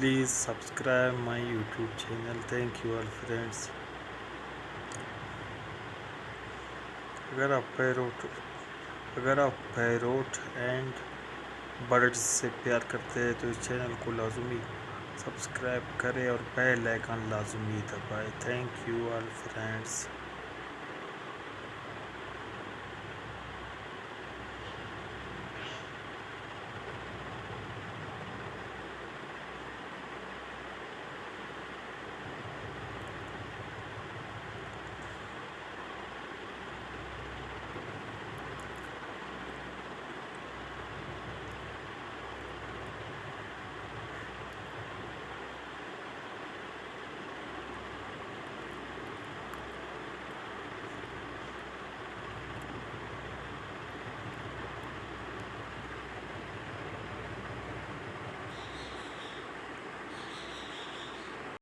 Please subscribe my YouTube channel. Thank you all friends. अगर आप parrot and birds से प्यार करते हैं तो इस चैनल को लाजमी सब्सक्राइब करें और बेल आइकन लाजमी दबाएं। Thank you all friends.